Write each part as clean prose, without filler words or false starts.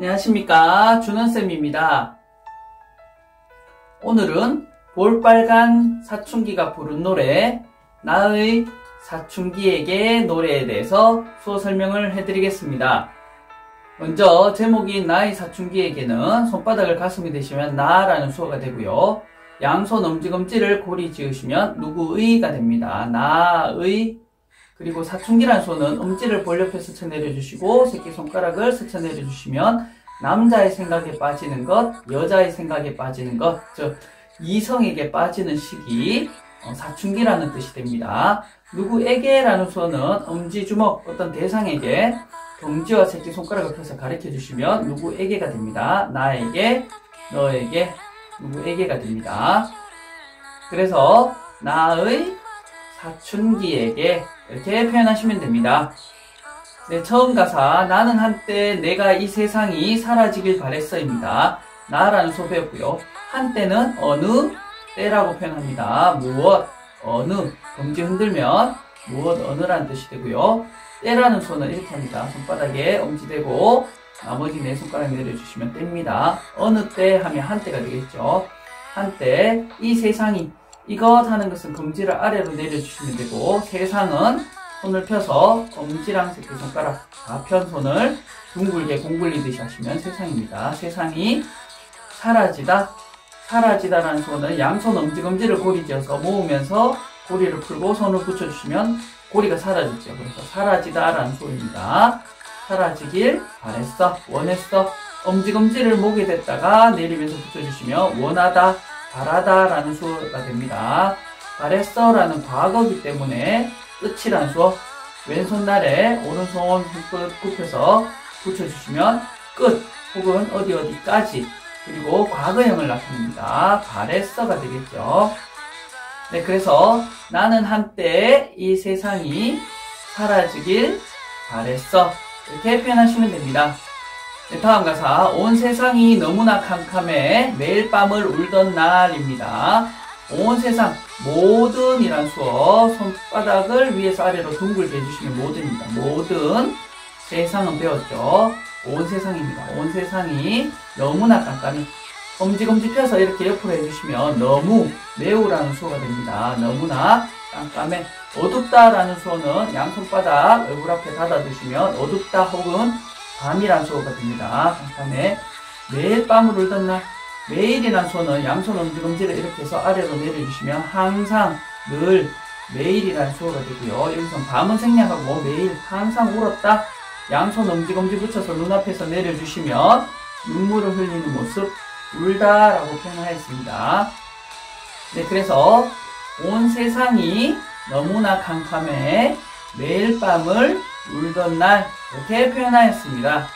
안녕하십니까, 준원쌤입니다. 오늘은 볼빨간 사춘기가 부른 노래 나의 사춘기에게 노래에 대해서 수어 설명을 해드리겠습니다. 먼저 제목인 나의 사춘기에게는 손바닥을 가슴에 대시면 나라는 수어가 되고요. 양손 엄지검지를 고리 지으시면 누구의가 됩니다. 나의. 그리고 사춘기란 수어는 엄지를 볼옆에 스쳐내려주시고 새끼손가락을 스쳐내려주시면 남자의 생각에 빠지는 것, 여자의 생각에 빠지는 것, 즉 이성에게 빠지는 시기, 사춘기라는 뜻이 됩니다. 누구에게라는 수어는 엄지주먹, 어떤 대상에게 검지와 새끼손가락을 펴서 가르쳐주시면 누구에게가 됩니다. 나에게, 너에게, 누구에게가 됩니다. 그래서 나의 사춘기에게 이렇게 표현하시면 됩니다. 네, 처음 가사 나는 한때 내가 이 세상이 사라지길 바랬어입니다. 나라는 수어 배웠고요. 한때는 어느 때라고 표현합니다. 무엇, 어느, 검지 흔들면 무엇, 어느라는 뜻이 되고요. 때라는 수어는 이렇게 합니다. 손바닥에 엄지 대고 나머지 네 손가락 내려주시면 때입니다. 어느 때 하면 한때가 되겠죠. 한때 이 세상이, 이것 하는 것은 검지를 아래로 내려주시면 되고, 세상은 손을 펴서 엄지랑 새끼손가락 다 편 손을 둥글게 공 굴리듯이 하시면 세상입니다. 세상이 사라지다, 사라지다라는 수어는 양손 엄지검지를 고리 지어서 모으면서 고리를 풀고 손을 붙여주시면 고리가 사라지죠. 그래서 사라지다라는 수어입니다. 사라지길 바랬어, 원했어. 엄지검지를 목에 댔다가 내리면서 붙여주시면 원하다, 바라다 라는 수어가 됩니다. 바랬어 라는 과거이기 때문에 끝이란 수어, 왼손날에 오른손 손끝 굽혀서 붙여주시면 끝 혹은 어디까지, 그리고 과거형을 나타냅니다. 바랬어가 되겠죠. 네, 그래서 나는 한때 이 세상이 사라지길 바랬어, 이렇게 표현하시면 됩니다. 네, 다음 가사 온 세상이 너무나 캄캄해 매일 밤을 울던 날입니다. 온 세상, 모든 이란 수어 손바닥을 위에서 아래로 둥글게 해주시면 모든입니다. 모든, 세상은 배웠죠. 온 세상입니다. 온 세상이 너무나 깜깜해. 엄지검지 펴서 이렇게 옆으로 해주시면 너무, 매우라는 수어가 됩니다. 너무나 깜깜해. 어둡다라는 수어는 양손바닥 얼굴 앞에 닫아두시면 어둡다 혹은 밤이란 수어가 됩니다. 깜깜해. 매일 밤을 울던 날, 매일이란 수어는 양손 엄지검지를 이렇게 해서 아래로 내려주시면 항상, 늘, 매일이란 수어가 되고요. 여기서 밤은 생략하고 매일, 항상 울었다, 양손 엄지검지 붙여서 눈앞에서 내려주시면 눈물을 흘리는 모습, 울다라고 표현하였습니다. 네, 그래서 온 세상이 너무나 캄캄해 매일 밤을 울던 날, 이렇게 표현하였습니다.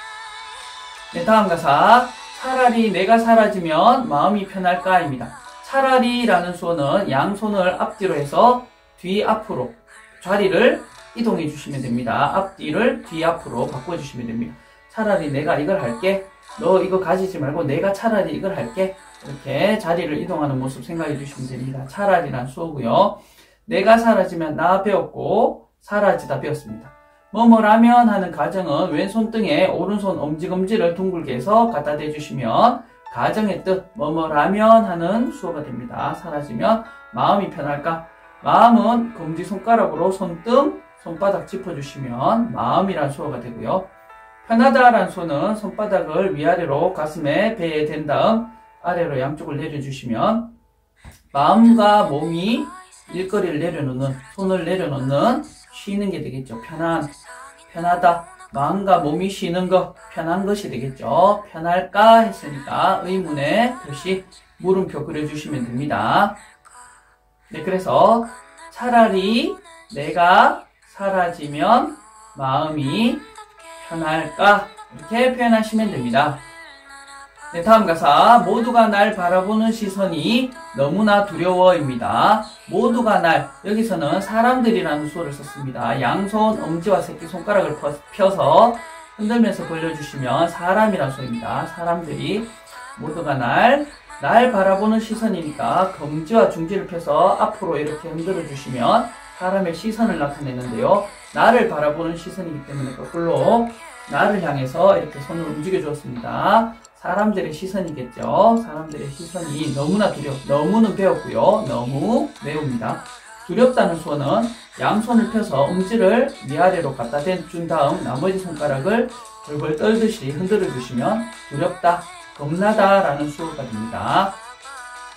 네, 다음 가사 차라리 내가 사라지면 마음이 편할까입니다. 차라리라는 수어는 양손을 앞뒤로 해서 뒤 앞으로 자리를 이동해 주시면 됩니다. 앞뒤를 뒤 앞으로 바꿔주시면 됩니다. 차라리 내가 이걸 할게, 너 이거 가지지 말고 내가 차라리 이걸 할게, 이렇게 자리를 이동하는 모습 생각해 주시면 됩니다. 차라리란 수어고요. 내가 사라지면 나 배웠고 사라지다 배웠습니다. 뭐뭐라면 하는 가정은 왼손등에 오른손 엄지검지를 둥글게 해서 갖다 대주시면 가정의 뜻, 뭐뭐라면 하는 수어가 됩니다. 사라지면 마음이 편할까? 마음은 검지손가락으로 손등, 손바닥 짚어주시면 마음이란 수어가 되고요. 편하다라는 수어는 손바닥을 위아래로 가슴에 배에 댄 다음 아래로 양쪽을 내려주시면 마음과 몸이 일거리를 내려놓는, 손을 내려놓는, 쉬는 게 되겠죠. 편하다. 마음과 몸이 쉬는 것, 편한 것이 되겠죠. 편할까 했으니까 의문의 표시, 물음표 그려주시면 됩니다. 네, 그래서 차라리 내가 사라지면 마음이 편할까, 이렇게 표현하시면 됩니다. 네, 다음 가사 모두가 날 바라보는 시선이 너무나 두려워입니다. 모두가 날, 여기서는 사람들이라는 수어를 썼습니다. 양손 엄지와 새끼손가락을 펴서 흔들면서 벌려주시면 사람이라는 수어입니다. 사람들이, 모두가 날 바라보는 시선이니까 검지와 중지를 펴서 앞으로 이렇게 흔들어 주시면 사람의 시선을 나타내는데요. 나를 바라보는 시선이기 때문에 거꾸로 나를 향해서 이렇게 손을 움직여 주었습니다. 사람들의 시선이겠죠. 사람들의 시선이 너무나 너무는 배웠고요. 너무 매웁니다. 두렵다는 수어는 양손을 펴서 엄지를 위아래로 갖다 댄 다음 나머지 손가락을 벌벌 떨듯이 흔들어 주시면 두렵다, 겁나다 라는 수어가 됩니다.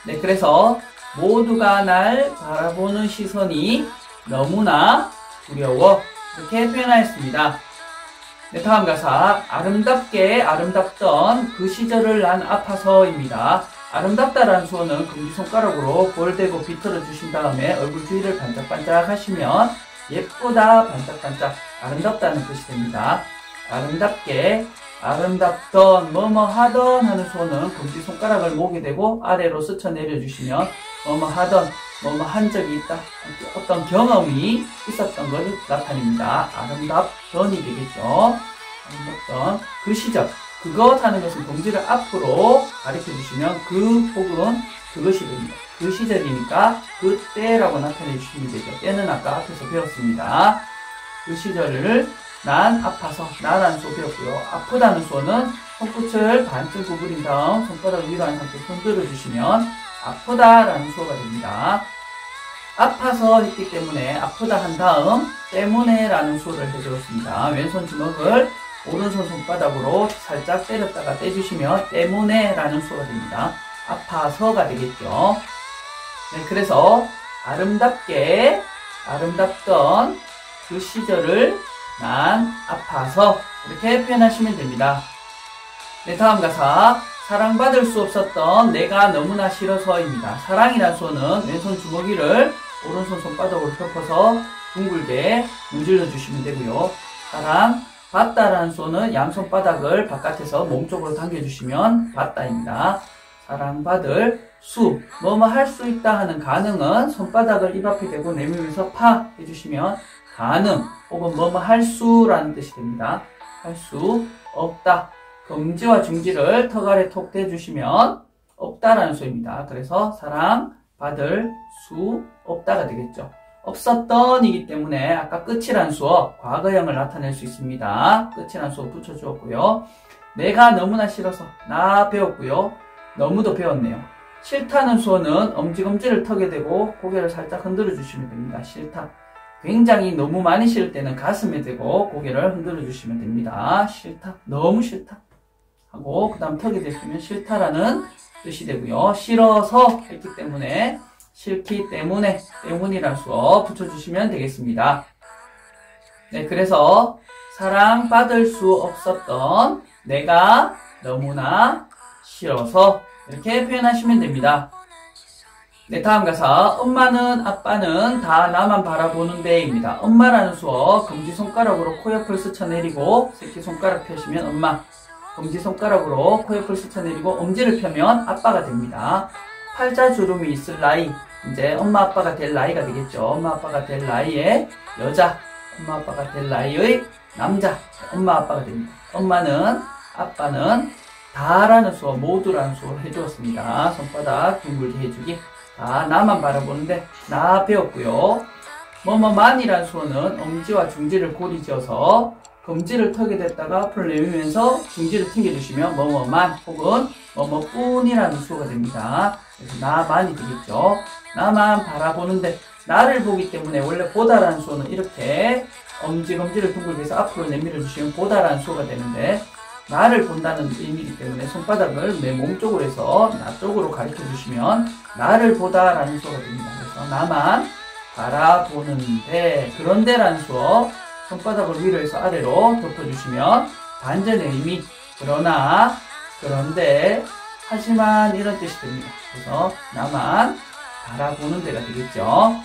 네, 그래서 모두가 날 바라보는 시선이 너무나 두려워, 이렇게 표현하였습니다. 네, 다음 가사. 아름답게 아름답던 그 시절을 난 아파서입니다. 아름답다라는 수어는 금지손가락으로 볼 대고 비틀어 주신 다음에 얼굴 주위를 반짝반짝 하시면 예쁘다, 반짝반짝, 아름답다는 뜻이 됩니다. 아름답게 아름답던 뭐뭐 하던 하는 수어는 금지손가락을 목에 대고 아래로 스쳐 내려주시면 뭐뭐 하던, 뭐뭐 한 적이 있다, 어떤 경험이 있었던 것을 나타냅니다. 아름답던이 되겠죠. 아름답던 그 시절, 그것 하는 것은 동지를 앞으로 가리켜 주시면 그 혹은 그것이 됩니다. 그 시절이니까 그때라고 나타내 주시면 되죠. 때는 아까 앞에서 배웠습니다. 그 시절을 난 아파서, 나라는 수어 배웠고요. 아프다는 수어는 손끝을 반쯤 구부린 다음 손가락을 위로 한 상태 손들어 주시면 아프다라는 수어가 됩니다. 아파서 했기 때문에 아프다 한 다음 때문에 라는 수어를 해주었습니다. 왼손 주먹을 오른손 손바닥으로 살짝 때렸다가 떼주시면 때문에 라는 수어가 됩니다. 아파서가 되겠죠. 네, 그래서 아름답게 아름답던 그 시절을 난 아파서, 이렇게 표현하시면 됩니다. 네, 다음 가사. 사랑받을 수 없었던 내가 너무나 싫어서입니다. 사랑이란 수어는 왼손 주먹이를 오른손 손바닥으로 펴서 둥글게 문질러 주시면 되고요. 사랑 받다라는 수어는 양손바닥을 바깥에서 몸쪽으로 당겨주시면 받다입니다. 사랑받을 수, 뭐뭐 할 수 있다 하는 가능은 손바닥을 입 앞에 대고 내밀면서 파 해주시면 가능 혹은 뭐뭐 할 수라는 뜻이 됩니다. 할 수 없다. 금지와 중지를 턱 아래 톡 대주시면 없다라는 수입니다. 그래서 사랑받을 수 없다가 되겠죠. 없었던이기 때문에 아까 끝이란 수어, 과거형을 나타낼 수 있습니다. 끝이란 수어 붙여주었고요. 내가 너무나 싫어서, 나 배웠고요. 너무도 배웠네요. 싫다는 수어는 엄지검지를 턱에 대고 고개를 살짝 흔들어 주시면 됩니다. 싫다. 굉장히 너무 많이 싫을 때는 가슴에 대고 고개를 흔들어 주시면 됩니다. 싫다. 너무 싫다. 하고 그 다음 턱에 대시면 싫다라는 뜻이 되고요. 싫어서 했기 때문에 싫기 때문에, 때문이라는 수어 붙여주시면 되겠습니다. 네, 그래서 사랑받을 수 없었던 내가 너무나 싫어서, 이렇게 표현하시면 됩니다. 네, 다음 가사. 엄마는 아빠는 다 나만 바라보는 데입니다. 엄마라는 수어 검지손가락으로 코 옆을 스쳐내리고 새끼손가락 펴시면 엄마, 검지손가락으로 코 옆을 스쳐내리고 엄지를 펴면 아빠가 됩니다. 팔자주름이 있을 나이, 이제 엄마 아빠가 될 나이가 되겠죠. 엄마 아빠가 될 나이의 여자, 엄마 아빠가 될 나이의 남자, 엄마 아빠가 됩니다. 엄마는, 아빠는 다라는 수어, 모두라는 수어를 해주었습니다. 손바닥 둥글게 해주기. 다 나만 바라보는데 나 배웠고요. 뭐뭐만이라는 수어는 엄지와 중지를 고리 지어서 검지를 턱에 댔다가 앞으로 내밀면서 중지를 튕겨주시면 뭐뭐만 혹은 뭐뭐뿐이라는 수어가 됩니다. 그래서 나만이 되겠죠. 나만 바라보는데, 나를 보기 때문에 원래 보다라는 수어는 이렇게 검지를 둥글게 해서 앞으로 내밀어 주시면 보다라는 수어가 되는데, 나를 본다는 의미이기 때문에 손바닥을 내 몸 쪽으로 해서 나 쪽으로 가르쳐 주시면 나를 보다라는 수어가 됩니다. 그래서 나만 바라보는데, 그런데라는 수어 손바닥을 위로 해서 아래로 덮어주시면 반전의 의미, 그러나, 그런데, 하지만 이런 뜻이 됩니다. 그래서 나만 바라보는 데가 되겠죠.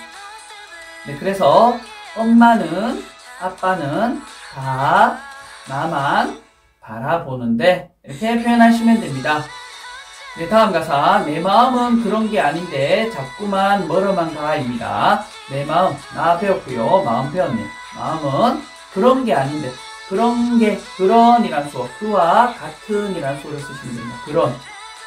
네, 그래서 엄마는, 아빠는 다 나만 바라보는데, 이렇게 표현하시면 됩니다. 네, 다음 가사. 내 마음은 그런 게 아닌데 자꾸만 멀어만 가입니다. 내 마음, 나 배웠고요. 마음 배웠네요. 마음은 그런 게 아닌데, 그런 게, 그런이란 수어, 그와 같은이란 수어를 쓰시면 됩니다. 그런,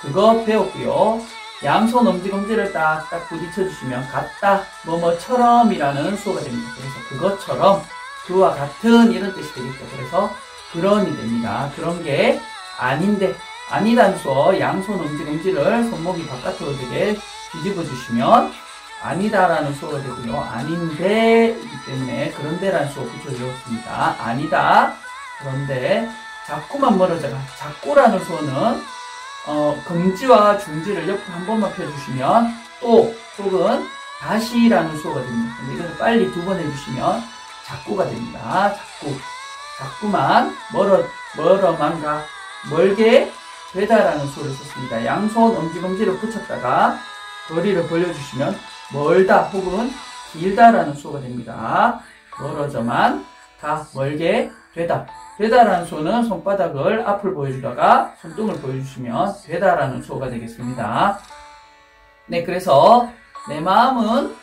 그거 배웠고요. 양손 엄지검지를 딱딱 부딪혀주시면 같다, 뭐뭐처럼이라는 수어가 됩니다. 그래서 그것처럼, 그와 같은 이런 뜻이 되겠죠. 그래서 그런이 됩니다. 그런 게 아닌데, 아니다는 수어, 양손 엄지검지를 손목이 바깥으로 되게 뒤집어 주시면 아니다라는 수어가 되고요. 아닌데이기 때문에 그런데라는 수어 붙여주었습니다. 아니다, 그런데, 자꾸만 멀어져가. 자꾸라는 수어는 검지와 중지를 옆으로 한 번만 펴주시면 또 혹은 다시라는 수어가 됩니다. 근데 이것을 빨리 두 번 해주시면 자꾸가 됩니다. 자꾸만 멀어만 가. 멀게 되다라는 수어를 썼습니다. 양손 엄지검지를 붙였다가 거리를 벌려주시면 멀다 혹은 길다라는 수어가 됩니다. 멀어져만 가, 멀게 되다. 되다라는 수어는 손바닥을 앞을 보여주다가 손등을 보여주시면 되다라는 수어가 되겠습니다. 네, 그래서 내 마음은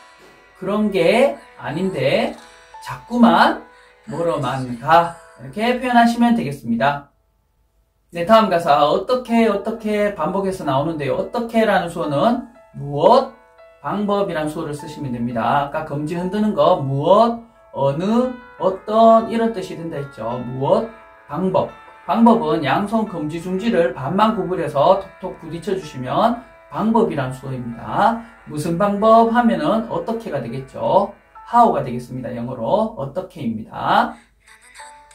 그런 게 아닌데 자꾸만 멀어만 가, 이렇게 표현하시면 되겠습니다. 네, 다음 가사 어떻게 반복해서 나오는데요. 어떻게라는 수어는 무엇, 방법이라는 수어를 쓰시면 됩니다. 아까 검지 흔드는 거 무엇, 어느, 어떤 이런 뜻이 된다 했죠. 무엇, 방법. 방법은 양손 검지 중지를 반만 구부려서 톡톡 부딪혀 주시면 방법이란 수어입니다. 무슨 방법 하면은 어떻게가 되겠죠. how가 되겠습니다. 영어로 어떻게입니다.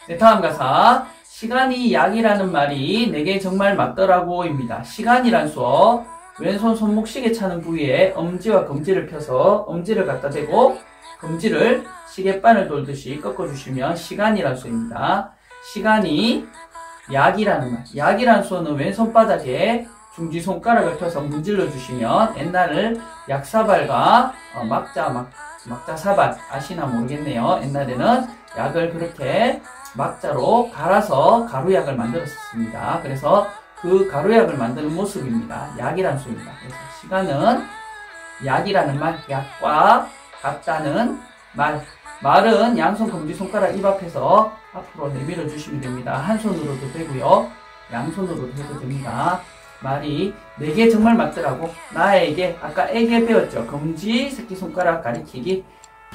네, 다음 가사 시간이 약이라는 말이 내게 정말 맞더라고입니다. 시간이란 수어, 왼손 손목시계 차는 부위에 엄지와 검지를 펴서 엄지를 갖다 대고 검지를 시계바늘 돌듯이 꺾어주시면 시간이란 수어입니다. 시간이 약이라는 말. 약이라는 수어는 왼손바닥에 중지손가락을 펴서 문질러 주시면 옛날을 약사발과 막자사발 아시나 모르겠네요. 옛날에는 약을 그렇게 막자로 갈아서 가루약을 만들었습니다. 그래서 그 가루약을 만드는 모습입니다. 약이라는 수어입니다. 그래서 시간은 약이라는 말, 약과 같다는 말. 말은 양손 검지손가락 입 앞에서 앞으로 내밀어 주시면 됩니다. 한 손으로도 되고요. 양손으로도 해도 됩니다. 말이 내게 정말 맞더라고. 나에게, 아까 에게 배웠죠. 검지, 새끼손가락 가리키기.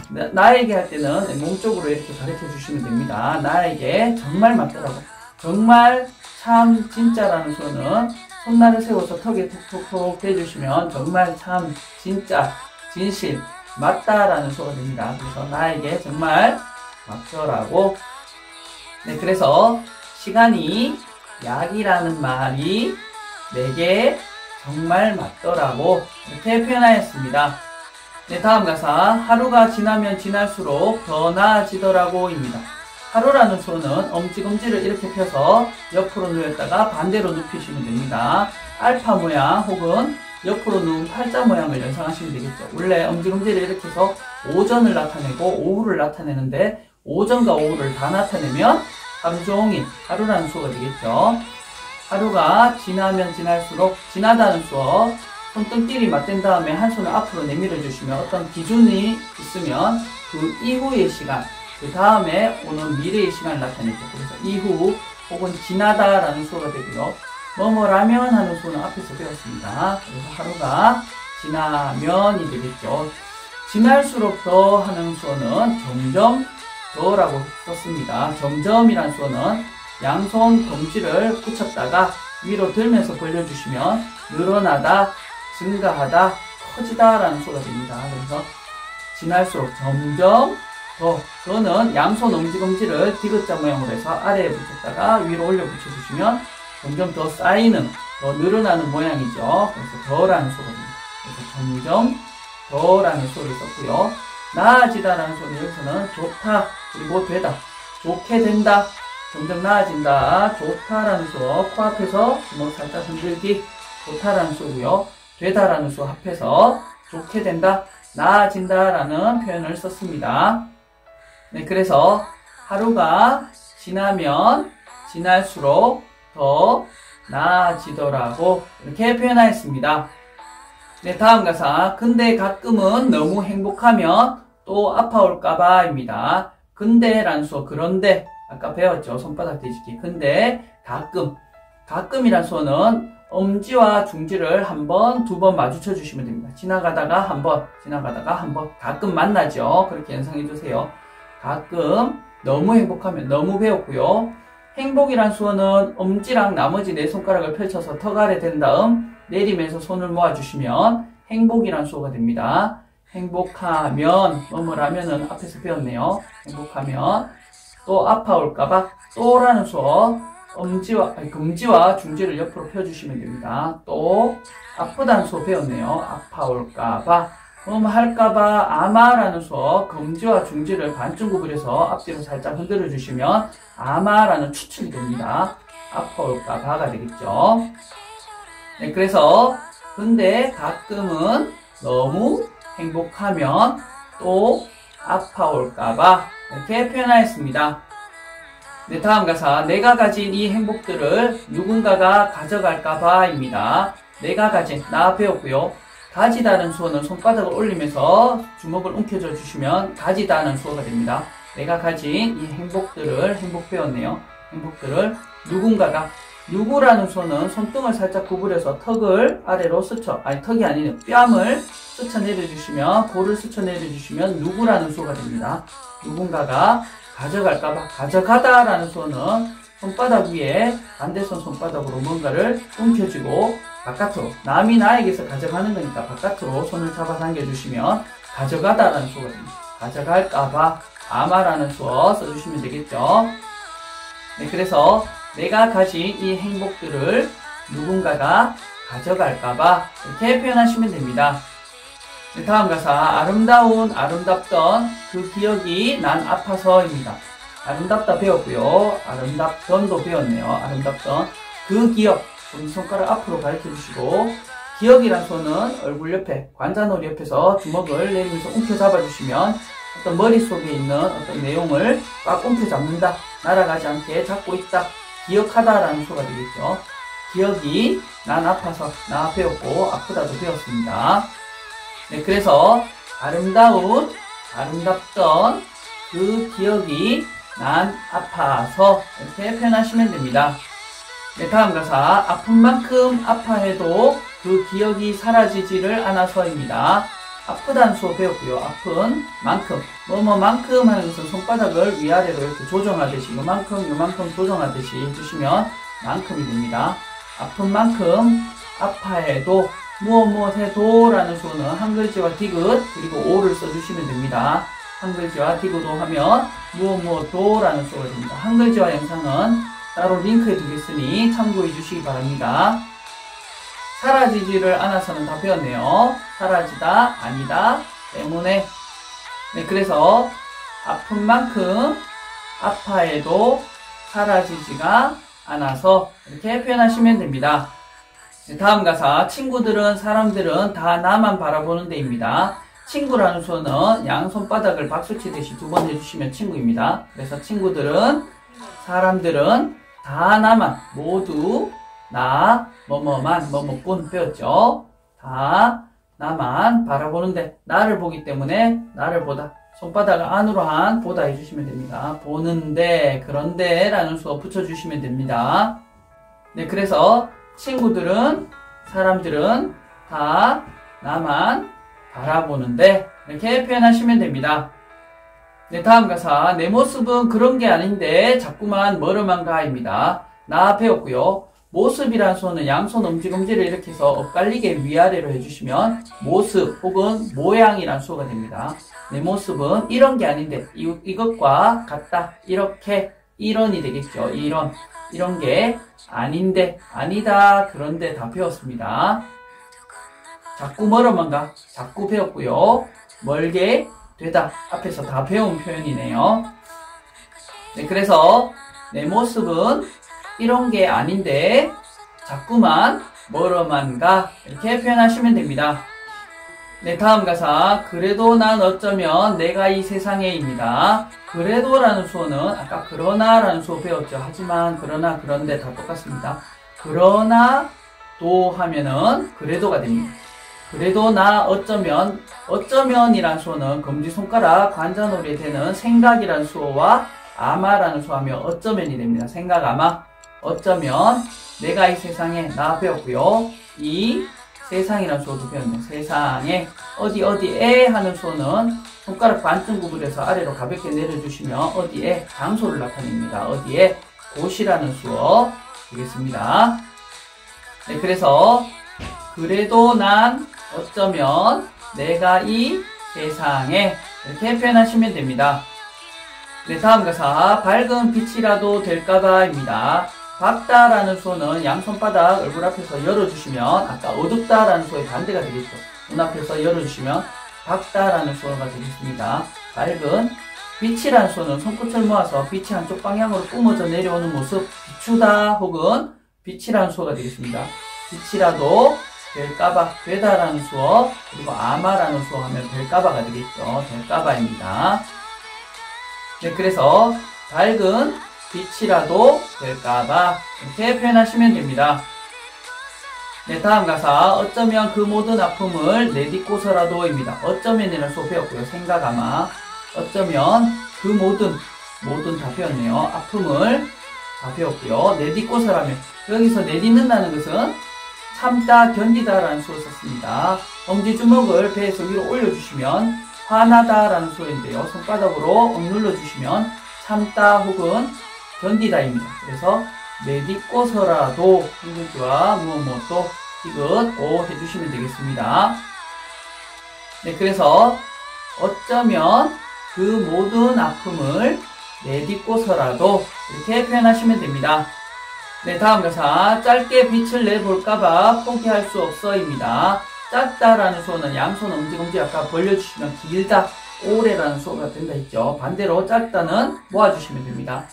나에게 할 때는 몸쪽으로 이렇게 가르쳐 주시면 됩니다. 나에게 정말 맞더라고. 정말, 참, 진짜라는 수어는 손날을 세워서 턱에 톡톡톡 대주시면 정말, 참, 진짜, 진실, 맞다라는 수어가 됩니다. 그래서 나에게 정말 맞더라고. 네, 그래서 시간이 약이라는 말이 내게 정말 맞더라고. 이렇게 표현하였습니다. 네, 다음 가사 하루가 지나면 지날수록 더 나아지더라고입니다. 하루라는 수어는 엄지검지를 이렇게 펴서 옆으로 누웠다가 반대로 눕히시면 됩니다. 알파 모양 혹은 옆으로 누운 팔자 모양을 연상하시면 되겠죠. 원래 엄지검지를 이렇게 해서 오전을 나타내고 오후를 나타내는데 오전과 오후를 다 나타내면 하루 종일, 하루라는 수어가 되겠죠. 하루가 지나면 지날수록 지나다는 수어, 손등끼리 맞댄 다음에 한 손을 앞으로 내밀어 주시면 어떤 기준이 있으면 그 이후의 시간, 그 다음에 오는 미래의 시간을 나타내죠. 그래서 이후 혹은 지나다라는 수어가 되고요. 뭐뭐라면 하는 수어는 앞에서 배웠습니다. 그래서 하루가 지나면이 되겠죠. 지날수록 더 하는 수어는 점점 더라고 썼습니다. 점점이라는 수어는 양손 검지를 붙였다가 위로 들면서 벌려주시면 늘어나다, 증가하다, 커지다 라는 수어가 됩니다. 그래서 지날수록 점점 더는 양손 엄지검지를 디귿자 모양으로 해서 아래에 붙였다가 위로 올려 붙여주시면 점점 더 쌓이는, 더 늘어나는 모양이죠. 그래서 더라는 수어가 됩니다. 그래서 점점 더라는 수어를 썼고요. 나아지다라는 수어는 여기서는 좋다, 그리고 되다, 좋게 된다, 점점 나아진다, 좋다라는 수어, 코앞에서 주먹 살짝 흔들기, 좋다라는 수어고요. 되다라는 수어 합해서 좋게 된다, 나아진다라는 표현을 썼습니다. 네, 그래서 하루가 지나면 지날수록 더 나아지더라고 이렇게 표현하였습니다. 네, 다음 가사 근데 가끔은 너무 행복하면 또 아파올까봐 입니다. 근데라는 수어, 그런데 아까 배웠죠. 손바닥 뒤집기. 근데 가끔이란 수어는 엄지와 중지를 한 번, 두 번 마주쳐 주시면 됩니다. 지나가다가 한 번, 지나가다가 한 번. 가끔 만나죠. 그렇게 연상해 주세요. 가끔 너무 행복하면 너무 배웠고요. 행복이란 수어는 엄지랑 나머지 네 손가락을 펼쳐서 턱 아래 댄 다음 내리면서 손을 모아주시면 행복이란 수어가 됩니다. 행복하면, 뭐뭐라면은 앞에서 배웠네요. 행복하면, 또 아파올까봐, 또라는 수어, 금지와 중지를 옆으로 펴주시면 됩니다. 또, 아프다는 수어 배웠네요. 아파올까봐, 할까봐, 아마라는 수어, 금지와 중지를 반쯤 구부려서 앞뒤로 살짝 흔들어 주시면, 아마라는 추측이 됩니다. 아파올까봐가 되겠죠. 네, 그래서, 근데 가끔은 너무 행복하면 또 아파올까봐 이렇게 표현하였습니다. 네, 다음 가사. 내가 가진 이 행복들을 누군가가 가져갈까봐 입니다. 내가 가진, 나 배웠고요. 가지다는 수어는 손바닥을 올리면서 주먹을 움켜쥐어 주시면 가지다는 수어가 됩니다. 내가 가진 이 행복들을, 행복 배웠네요. 행복들을 누군가가, 누구라는 수어는 손등을 살짝 구부려서 턱을 아래로 턱이 아니네요. 뺨을 스쳐 내려주시면, 볼을 스쳐 내려주시면 누구라는 수어가 됩니다. 누군가가 가져갈까봐, 가져가다라는 수어는 손바닥 위에 반대손 손바닥으로 뭔가를 움켜쥐고 바깥으로, 남이 나에게서 가져가는 거니까 바깥으로 손을 잡아 당겨주시면 가져가다라는 수어가 됩니다. 가져갈까봐 아마라는 수어 써주시면 되겠죠. 네, 그래서 내가 가진 이 행복들을 누군가가 가져갈까봐 이렇게 표현하시면 됩니다. 네, 다음 가사. 아름다운, 아름답던 그 기억이 난 아파서입니다. 아름답다 배웠고요. 아름답던도 배웠네요. 아름답던 그 기억, 손가락 앞으로 가르쳐주시고, 기억이란 손은 얼굴 옆에, 관자놀이 옆에서 주먹을 내리면서 움켜 잡아주시면 어떤 머릿속에 있는 어떤 내용을 꽉 움켜 잡는다, 날아가지 않게 잡고 있다, 기억하다라는 수가 되겠죠. 기억이 난 아파서, 나 배웠고 아프다도 배웠습니다. 네, 그래서 아름다운, 아름답던 그 기억이 난 아파서 이렇게 표현하시면 됩니다. 네, 다음 가사. 아픈 만큼 아파해도 그 기억이 사라지지를 않아서입니다. 아프다는 수어 배웠고요. 아픈 만큼, 뭐뭐만큼 하는 것은 손바닥을 위아래로 이렇게 조정하듯이, 요만큼 조정하듯이 해주시면 만큼이 됩니다. 아픈 만큼 아파해도, 무엇해도 라는 수어는 한 글자와 디귿 그리고 오를 써주시면 됩니다. 한 글자와 디귿도 하면 무엇도 라는 수어가 됩니다. 한 글자와 영상은 따로 링크해 두겠으니 참고해 주시기 바랍니다. 사라지지를 않아서는 다 배웠네요. 사라지다, 아니다, 때문에. 네, 그래서 아픈 만큼 아파해도 사라지지가 않아서 이렇게 표현하시면 됩니다. 네, 다음 가사. 친구들은, 사람들은 다 나만 바라보는 데입니다. 친구라는 수어는 양손바닥을 박수치듯이 두 번 해주시면 친구입니다. 그래서 친구들은, 사람들은 다 나만, 모두 나, 뭐뭐만, 뭐뭐뿐 배웠죠. 다 나만 바라보는데, 나를 보기 때문에 나를 보다, 손바닥을 안으로 한 보다 해주시면 됩니다. 보는데, 그런데 라는 수어 붙여주시면 됩니다. 네, 그래서 친구들은, 사람들은 다 나만 바라보는데 이렇게 표현하시면 됩니다. 네, 다음 가사. 내 모습은 그런 게 아닌데 자꾸만 멀어만 가입니다. 나 배웠고요. 모습이란 수어는 양손 엄지검지를 이렇게 해서 엇갈리게 위아래로 해주시면 모습 혹은 모양이란 수어가 됩니다. 내 모습은 이런 게 아닌데, 이것과 같다, 이렇게, 이런이 되겠죠. 이런 게 아닌데, 아니다, 그런데 다 배웠습니다. 자꾸 멀어만 가, 자꾸 배웠고요. 멀게 되다, 앞에서 다 배운 표현이네요. 네, 그래서 내 모습은 이런 게 아닌데 자꾸만 멀어만 가, 이렇게 표현하시면 됩니다. 네, 다음 가사. 그래도 난 어쩌면 내가 이 세상에입니다. 그래도라는 수어는 아까 그러나라는 수어 배웠죠. 하지만, 그러나, 그런데 다 똑같습니다. 그러나 도 하면은 그래도가 됩니다. 그래도 나 어쩌면, 어쩌면이란 수어는 검지손가락 관자놀이에 되는 생각이란 수어와 아마라는 수어하며 어쩌면이 됩니다. 생각, 아마. 어쩌면 내가 이 세상에 나 배웠고요. 이 세상이라는 수어도 배웠네요. 세상에 어디에 하는 수어는 손가락 반쯤 구부려서 아래로 가볍게 내려주시면 어디에 장소를 나타냅니다. 어디에 곳이라는 수어 되겠습니다. 네, 그래서 그래도 난 어쩌면 내가 이 세상에 이렇게 표현하시면 됩니다. 네, 다음 가사 밝은 빛이라도 될까봐입니다. 밝다라는 수어는 양손바닥 얼굴 앞에서 열어주시면 아까 어둡다라는 수어의 반대가 되겠죠. 눈앞에서 열어주시면 밝다라는 수어가 되겠습니다. 밝은 빛이라는 수어는 손끝을 모아서 빛이 한쪽 방향으로 뿜어져 내려오는 모습 비추다 혹은 빛이라는 수어가 되겠습니다. 빛이라도 될까봐 되다라는 수어 그리고 아마라는 수어 하면 될까봐가 되겠죠. 될까봐입니다. 네, 그래서 밝은 빛이라도 될까봐 이렇게 표현하시면 됩니다. 네, 다음 가사 어쩌면 그 모든 아픔을 내딛고서라도입니다. 어쩌면이라는 수어 배웠고요. 생각 아마 어쩌면 그 모든 다 배웠네요. 아픔을 다 배웠고요. 내딛고서라면 여기서 내딛는다는 것은 참다 견디다라는 수어를 썼습니다. 엄지주먹을 배에서 위로 올려주시면 화나다라는 수어인데요. 손바닥으로 억눌러 주시면 참다 혹은 견디다입니다. 그래서 내딛고서라도 한글자와 무엇도 디귿 해주시면 되겠습니다. 네, 그래서 어쩌면 그 모든 아픔을 내딛고서라도 이렇게 표현하시면 됩니다. 네, 다음 가사 짧게 빛을 내볼까봐 포기할 수 없어입니다. 짧다라는 수어는 양손 엄지검지 아까 벌려주시면 길다, 오래라는 수어가 된다 했죠. 반대로 짧다는 모아주시면 됩니다.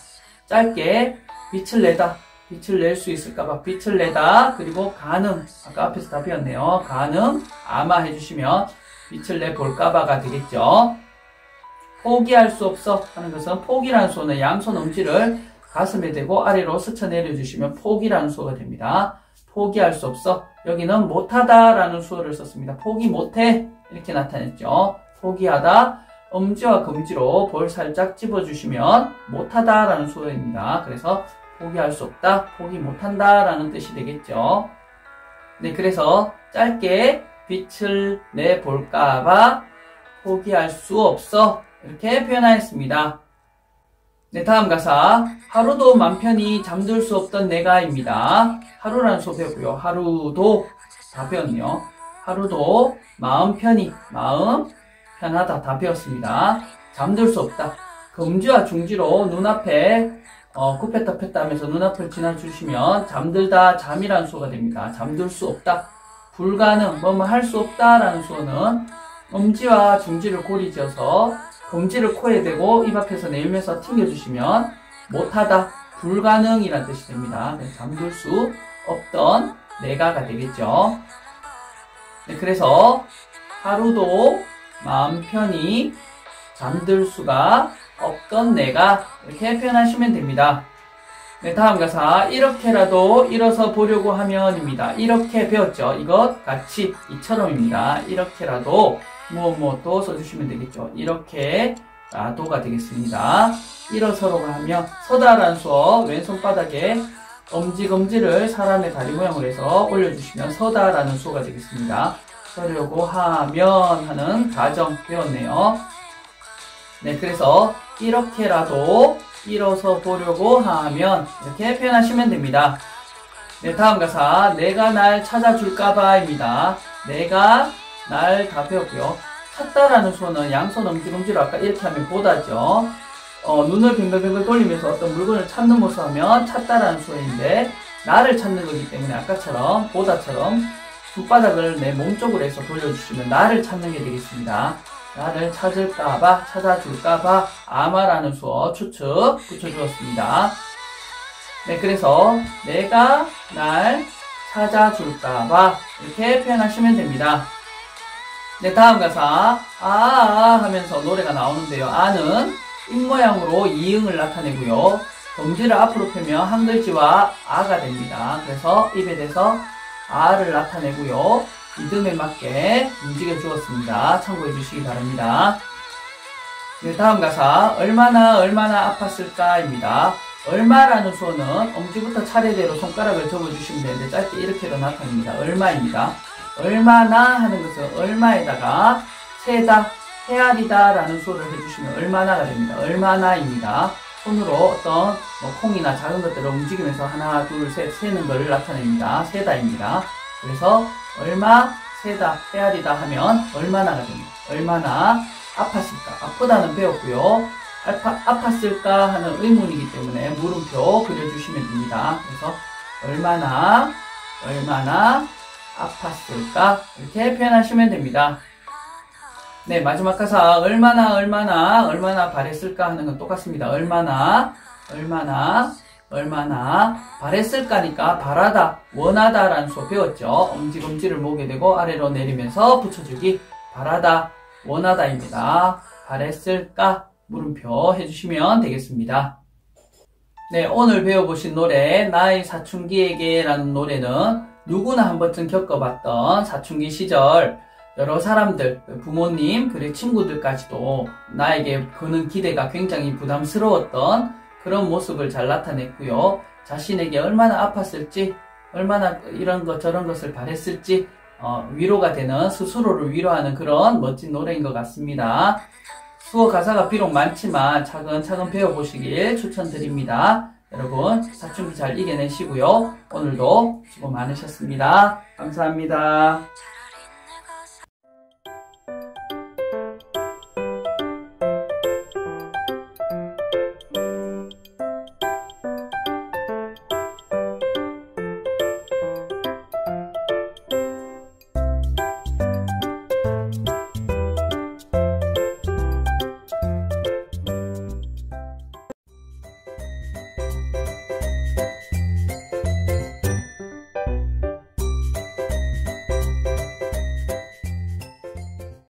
짧게 빛을 내다, 빛을 낼 수 있을까봐 빛을 내다, 그리고 가능, 아까 앞에서 다 배웠네요. 가능, 아마 해주시면 빛을 내볼까봐가 되겠죠. 포기할 수 없어 하는 것은 포기라는 수어는 양손 엄지를 가슴에 대고 아래로 스쳐 내려주시면 포기라는 수어가 됩니다. 포기할 수 없어. 여기는 못하다라는 수어를 썼습니다. 포기 못해 이렇게 나타냈죠. 포기하다. 엄지와 검지로 볼 살짝 집어주시면 못하다라는 수어입니다. 그래서 포기할 수 없다, 포기 못한다라는 뜻이 되겠죠. 네, 그래서 짧게 빛을 내볼까봐 포기할 수 없어 이렇게 표현하였습니다. 네, 다음 가사 하루도 맘 편히 잠들 수 없던 내가입니다. 하루라는 수어 배웠고요. 하루도 다 배웠네요. 하루도 마음 편히, 마음 편하다 다 배웠습니다. 잠들 수 없다. 검지와 중지로 눈앞에 굽혔다 폈다 하면서 눈앞을 지나주시면 잠들다, 잠이라는 수어가 됩니다. 잠들 수 없다. 불가능, 뭐뭐 할 수 없다라는 수어는 엄지와 중지를 고리지어서 검지를 코에 대고 입 앞에서 내밀면서 튕겨주시면 못하다, 불가능이라는 뜻이 됩니다. 잠들 수 없던 내가가 되겠죠. 네, 그래서 하루도 마음 편히 잠들 수가 없던 내가 이렇게 표현하시면 됩니다. 네, 다음 가사 이렇게라도 일어서 보려고 하면입니다. 이렇게 배웠죠. 이것 같이 이처럼입니다. 이렇게라도 무엇도 써주시면 되겠죠. 이렇게라도가 되겠습니다. 일어서라고 하면 서다라는 수어 왼손바닥에 엄지검지를 사람의 다리 모양으로 해서 올려주시면 서다라는 수어가 되겠습니다. 서려고 하면 하는 가정 배웠네요. 네, 그래서 이렇게라도 일어서 보려고 하면 이렇게 표현하시면 됩니다. 네, 다음 가사 내가 날 찾아줄까봐입니다. 내가 날 다 배웠고요. 찾다라는 수어는 양손 엄지검지로 아까 이렇게 하면 보다죠. 눈을 빙글빙글 돌리면서 어떤 물건을 찾는 모습 하면 찾다라는 수어인데 나를 찾는 거기 때문에 아까처럼 보다처럼 손바닥을 내 몸쪽으로 해서 돌려주시면 나를 찾는 게 되겠습니다. 나를 찾을까봐, 찾아줄까봐 아마라는 수어 추측 붙여주었습니다. 네, 그래서 내가 날 찾아줄까봐 이렇게 표현하시면 됩니다. 네, 다음 가사 하면서 노래가 나오는데요. 아는 입모양으로 이응을 나타내고요. 검지를 앞으로 펴면 한 글자와 아가 됩니다. 그래서 입에 대서 아를 나타내고요. 리듬에 맞게 움직여 주었습니다. 참고해 주시기 바랍니다. 네, 다음 가사 얼마나 아팠을까입니다. 얼마라는 수어는 엄지부터 차례대로 손가락을 접어주시면 되는데 짧게 이렇게도 나타납니다. 얼마입니다. 얼마나 하는 것은 얼마에다가 세다, 헤아리다 라는 수어를 해주시면 얼마나가 됩니다. 얼마나입니다. 손으로 어떤 콩이나 작은 것들을 움직이면서 하나, 둘, 셋 세는 것을 나타냅니다. 세다입니다. 그래서 얼마, 세다, 헤아리다 하면 얼마나가 됩니다. 얼마나 아팠을까? 아프다는 배웠고요. 아팠을까 하는 의문이기 때문에 물음표 그려주시면 됩니다. 그래서 얼마나 아팠을까? 이렇게 표현하시면 됩니다. 네, 마지막 가사 얼마나 바랬을까 하는 건 똑같습니다. 얼마나 바랬을까니까 바라다, 원하다 라는 수업 배웠죠. 엄지검지를 모게 되고 아래로 내리면서 붙여주기, 바라다, 원하다입니다. 바랬을까? 물음표 해주시면 되겠습니다. 네, 오늘 배워보신 노래 나의 사춘기에게 라는 노래는 누구나 한 번쯤 겪어봤던 사춘기 시절 여러 사람들, 부모님, 그리고 친구들까지도 나에게 거는 기대가 굉장히 부담스러웠던 그런 모습을 잘 나타냈고요. 자신에게 얼마나 아팠을지, 얼마나 이런 것 저런 것을 바랬을지 위로가 되는, 스스로를 위로하는 그런 멋진 노래인 것 같습니다. 수어 가사가 비록 많지만 차근차근 배워보시길 추천드립니다. 여러분 사춘기 잘 이겨내시고요. 오늘도 수고 많으셨습니다. 감사합니다.